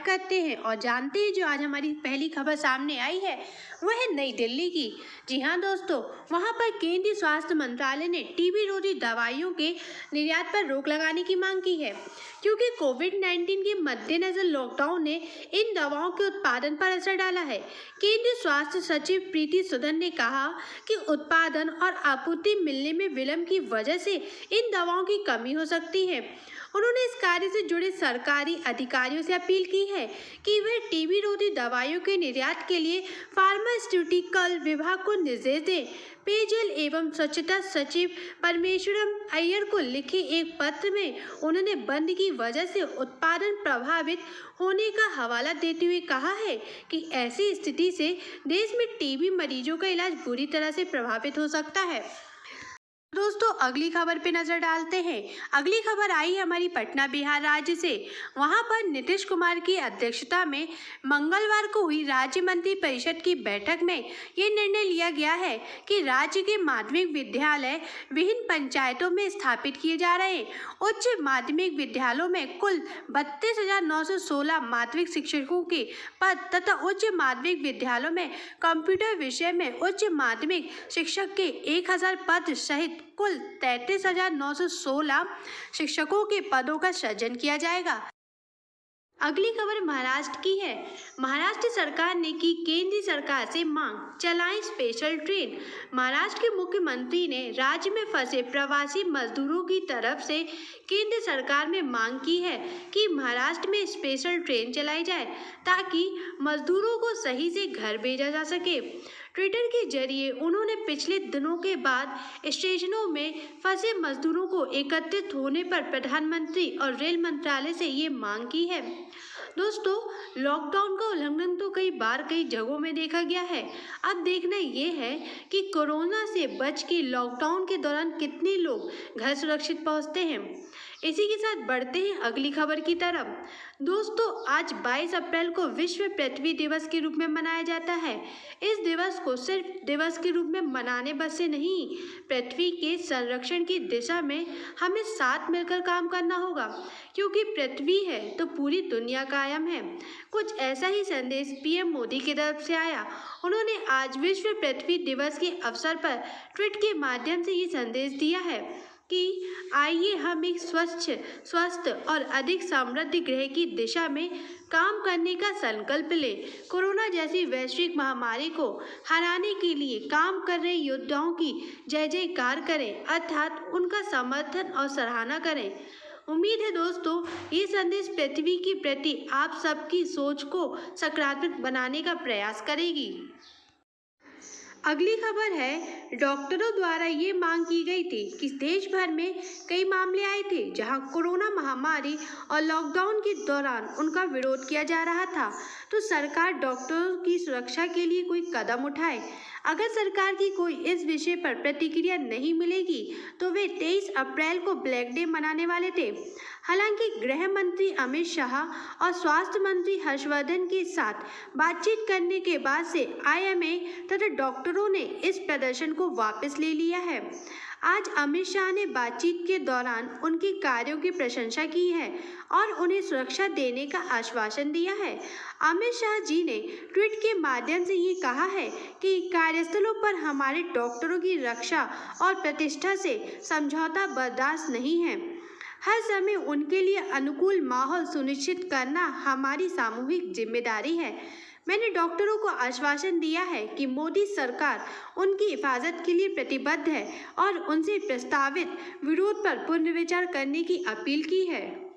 Start करते हैं और जानते हैं जो आज हमारी पहली खबर सामने आई है वह है नई दिल्ली की। जी हाँ दोस्तों, वहाँ पर केंद्रीय स्वास्थ्य मंत्रालय ने टीबी रोधी दवाइयों के निर्यात पर रोक लगाने की मांग की है, क्योंकि कोविड-19 के मद्देनजर लॉकडाउन ने इन दवाओं के उत्पादन पर असर डाला है। केंद्रीय स्वास्थ्य सचिव प्रीति सूदन ने कहा कि उत्पादन और आपूर्ति मिलने में विलंब की वजह से इन दवाओं की कमी हो सकती है। उन्होंने इस कार्य से जुड़े सरकारी अधिकारियों से अपील की है कि वे टीबी रोधी दवाइयों के निर्यात के लिए फार्मास्यूटिकल विभाग को निर्देश दें। पेयजल एवं स्वच्छता सचिव परमेश्वरम अय्यर को लिखे एक पत्र में उन्होंने बंद की वजह से उत्पादन प्रभावित होने का हवाला देते हुए कहा है कि ऐसी स्थिति से देश में टीबी मरीजों का इलाज बुरी तरह से प्रभावित हो सकता है। दोस्तों, अगली खबर पे नजर डालते हैं। अगली खबर आई है हमारी पटना बिहार राज्य से। वहां पर नीतीश कुमार की अध्यक्षता में मंगलवार को हुई राज्य मंत्री परिषद की बैठक में ये निर्णय लिया गया है कि राज्य के माध्यमिक विद्यालय विभिन्न पंचायतों में स्थापित किए जा रहे हैं। उच्च माध्यमिक विद्यालयों में कुल 32,916 माध्यमिक शिक्षकों के पद तथा उच्च माध्यमिक विद्यालयों में कंप्यूटर विषय में उच्च माध्यमिक शिक्षक के 1000 पद सहित कुल 33,916 शिक्षकों के पदों का सृजन किया जाएगा। अगली खबर महाराष्ट्र की है। महाराष्ट्र सरकार ने की केंद्र सरकार से मांग, चलाएं स्पेशल ट्रेन। महाराष्ट्र के मुख्यमंत्री ने राज्य में फंसे प्रवासी मजदूरों की तरफ से केंद्र सरकार में मांग की है कि महाराष्ट्र में स्पेशल ट्रेन चलाई जाए ताकि मजदूरों को सही से घर भेजा जा सके। ट्विटर के जरिए उन्होंने पिछले दिनों के बाद स्टेशनों में फंसे मजदूरों को एकत्रित होने पर प्रधानमंत्री और रेल मंत्रालय से ये मांग की है। दोस्तों, लॉकडाउन का उल्लंघन तो कई बार कई जगहों में देखा गया है। अब देखना ये है कि कोरोना से बच के लॉकडाउन के दौरान कितने लोग घर सुरक्षित पहुंचते हैं। इसी के साथ बढ़ते हैं अगली खबर की तरफ। दोस्तों, आज 22 अप्रैल को विश्व पृथ्वी दिवस के रूप में मनाया जाता है। इस दिवस को सिर्फ दिवस के रूप में मनाने बस से नहीं, पृथ्वी के संरक्षण की दिशा में हमें साथ मिलकर काम करना होगा, क्योंकि पृथ्वी है तो पूरी दुनिया कायम है। कुछ ऐसा ही संदेश पीएम मोदी की तरफ से आया। उन्होंने आज विश्व पृथ्वी दिवस के अवसर पर ट्वीट के माध्यम से ये संदेश दिया है कि आइए हम एक स्वच्छ, स्वस्थ और अधिक समृद्ध ग्रह की दिशा में काम करने का संकल्प लें। कोरोना जैसी वैश्विक महामारी को हराने के लिए काम कर रहे योद्धाओं की जय जयकार करें, अर्थात उनका समर्थन और सराहना करें। उम्मीद है दोस्तों, ये संदेश पृथ्वी के प्रति आप सबकी सोच को सकारात्मक बनाने का प्रयास करेगी। अगली खबर है, डॉक्टरों द्वारा ये मांग की गई थी कि देश भर में कई मामले आए थे जहां कोरोना महामारी और लॉकडाउन के दौरान उनका विरोध किया जा रहा था, तो सरकार डॉक्टरों की सुरक्षा के लिए कोई कदम उठाए। अगर सरकार की कोई इस विषय पर प्रतिक्रिया नहीं मिलेगी तो वे 23 अप्रैल को ब्लैक डे मनाने वाले थे। हालांकि गृह मंत्री अमित शाह और स्वास्थ्य मंत्री हर्षवर्धन के साथ बातचीत करने के बाद से आईएमए तथा डॉक्टरों ने इस प्रदर्शन को वापस ले लिया है। आज अमित शाह ने बातचीत के दौरान उनके कार्यों की प्रशंसा की है और उन्हें सुरक्षा देने का आश्वासन दिया है। अमित शाह जी ने ट्वीट के माध्यम से ये कहा है कि कार्यस्थलों पर हमारे डॉक्टरों की रक्षा और प्रतिष्ठा से समझौता बर्दाश्त नहीं है। हर समय उनके लिए अनुकूल माहौल सुनिश्चित करना हमारी सामूहिक जिम्मेदारी है। मैंने डॉक्टरों को आश्वासन दिया है कि मोदी सरकार उनकी हिफाजत के लिए प्रतिबद्ध है और उनसे प्रस्तावित विरोध पर पुनर्विचार करने की अपील की है।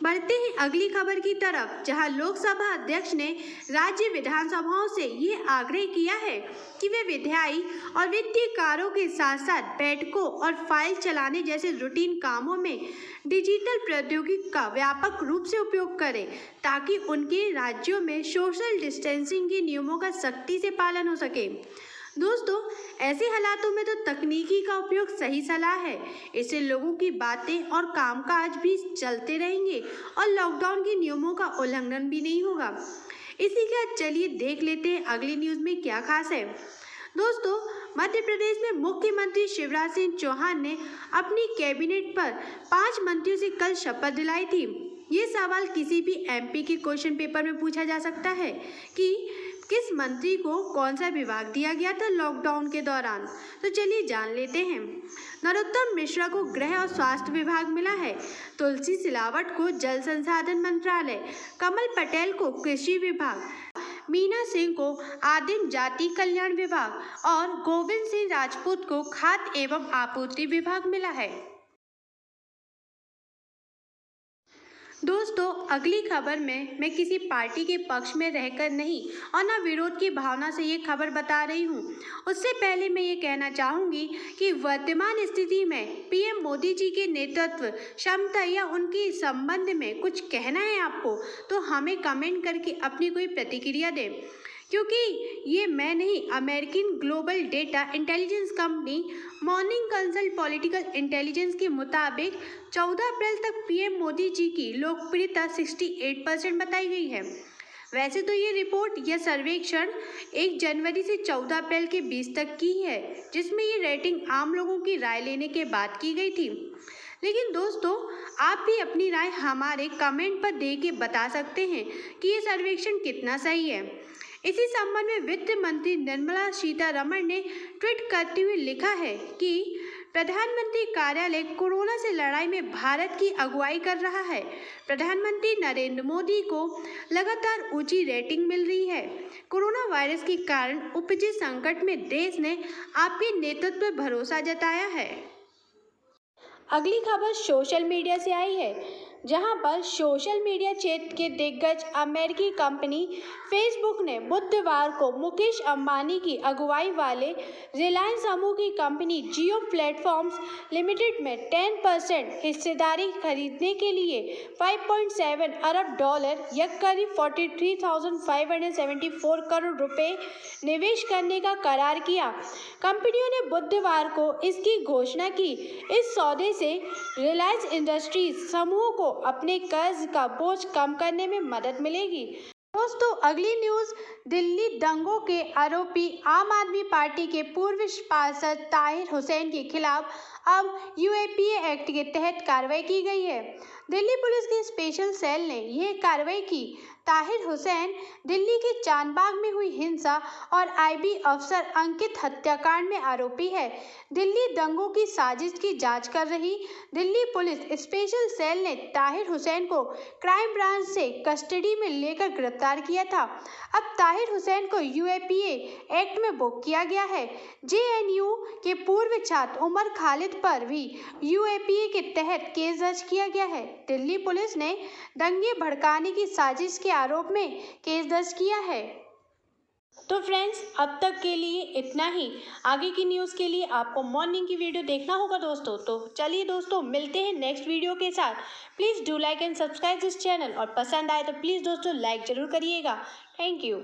बढ़ते हैं अगली खबर की तरफ, जहां लोकसभा अध्यक्ष ने राज्य विधानसभाओं से ये आग्रह किया है कि वे विधायी और वित्तीय कार्यों के साथ साथ बैठकों और फाइल चलाने जैसे रूटीन कामों में डिजिटल प्रौद्योगिकी का व्यापक रूप से उपयोग करें, ताकि उनके राज्यों में सोशल डिस्टेंसिंग के नियमों का सख्ती से पालन हो सके। दोस्तों, ऐसे हालातों में तो तकनीकी का उपयोग सही सलाह है। इससे लोगों की बातें और कामकाज भी चलते रहेंगे और लॉकडाउन के नियमों का उल्लंघन भी नहीं होगा। इसी के साथ चलिए देख लेते हैं अगली न्यूज़ में क्या खास है। दोस्तों, मध्य प्रदेश में मुख्यमंत्री शिवराज सिंह चौहान ने अपनी कैबिनेट पर 5 मंत्रियों से कल शपथ दिलाई थी। ये सवाल किसी भी एमपी के क्वेश्चन पेपर में पूछा जा सकता है कि किस मंत्री को कौन सा विभाग दिया गया था लॉकडाउन के दौरान। तो चलिए जान लेते हैं। नरोत्तम मिश्रा को गृह और स्वास्थ्य विभाग मिला है, तुलसी सिलावट को जल संसाधन मंत्रालय, कमल पटेल को कृषि विभाग, मीना सिंह को आदिम जाति कल्याण विभाग और गोविंद सिंह राजपूत को खाद्य एवं आपूर्ति विभाग मिला है। दोस्तों, अगली खबर में मैं किसी पार्टी के पक्ष में रहकर नहीं और न विरोध की भावना से ये खबर बता रही हूँ। उससे पहले मैं ये कहना चाहूँगी कि वर्तमान स्थिति में पीएम मोदी जी के नेतृत्व क्षमता या उनके संबंध में कुछ कहना है आपको, तो हमें कमेंट करके अपनी कोई प्रतिक्रिया दें, क्योंकि ये मैं नहीं, American global data intelligence company morning consult political intelligence के मुताबिक 14 अप्रैल तक पीएम मोदी जी की लोकप्रियता 68% बताई गई है। वैसे तो ये रिपोर्ट या सर्वेक्षण 1 जनवरी से 14 अप्रैल के 20 तक की है, जिसमें ये रेटिंग आम लोगों की राय लेने के बाद की गई थी। लेकिन दोस्तों, आप भी अपनी राय हमारे कमेंट पर दे के बता सकते हैं कि ये सर्वेक्षण कितना सही है। इसी संबंध में वित्त मंत्री निर्मला सीतारमण ने ट्वीट करते हुए लिखा है कि प्रधानमंत्री कार्यालय कोरोना से लड़ाई में भारत की अगुवाई कर रहा है। प्रधानमंत्री नरेंद्र मोदी को लगातार ऊंची रेटिंग मिल रही है। कोरोना वायरस के कारण उपजे संकट में देश ने आपके नेतृत्व पर भरोसा जताया है। अगली खबर सोशल मीडिया से आई है, जहां पर सोशल मीडिया क्षेत्र के दिग्गज अमेरिकी कंपनी फेसबुक ने बुधवार को मुकेश अंबानी की अगुवाई वाले रिलायंस समूह की कंपनी जियो प्लेटफॉर्म्स लिमिटेड में 10% हिस्सेदारी खरीदने के लिए $5.7 अरब या करीब 43,574 करोड़ रुपए निवेश करने का करार किया। कंपनियों ने बुधवार को इसकी घोषणा की। इस सौदे से रिलायंस इंडस्ट्रीज समूह को अपने कर्ज का बोझ कम करने में मदद मिलेगी। दोस्तों, अगली न्यूज़, दिल्ली दंगों के आरोपी आम आदमी पार्टी के पूर्व पार्षद ताहिर हुसैन के खिलाफ अब यूएपीए एक्ट के तहत कार्रवाई की गई है। दिल्ली पुलिस की स्पेशल सेल ने यह कार्रवाई की। ताहिर हुसैन दिल्ली के चांदबाग में हुई हिंसा और आईबी अफसर अंकित हत्याकांड में आरोपी है। दिल्ली दंगों की साजिश की जांच कर रही दिल्ली पुलिस स्पेशल सेल ने ताहिर हुसैन को क्राइम ब्रांच से कस्टडी में लेकर गिरफ्तार किया था। अब ताहिर हुसैन को यूएपीए एक्ट में बुक किया गया है। जेएनयू के पूर्व छात्र उमर खालिद पर भी यूएपीए के तहत केस दर्ज किया गया है। दिल्ली पुलिस ने दंगे भड़काने की साजिश के आरोप में केस दर्ज किया है। तो फ्रेंड्स, अब तक के लिए इतना ही। आगे की न्यूज़ के लिए आपको मॉर्निंग की वीडियो देखना होगा दोस्तों। तो चलिए दोस्तों, मिलते हैं नेक्स्ट वीडियो के साथ। Please do like and subscribe this channel और पसंद आए तो प्लीज़ दोस्तों लाइक ज़रूर करिएगा। Thank you.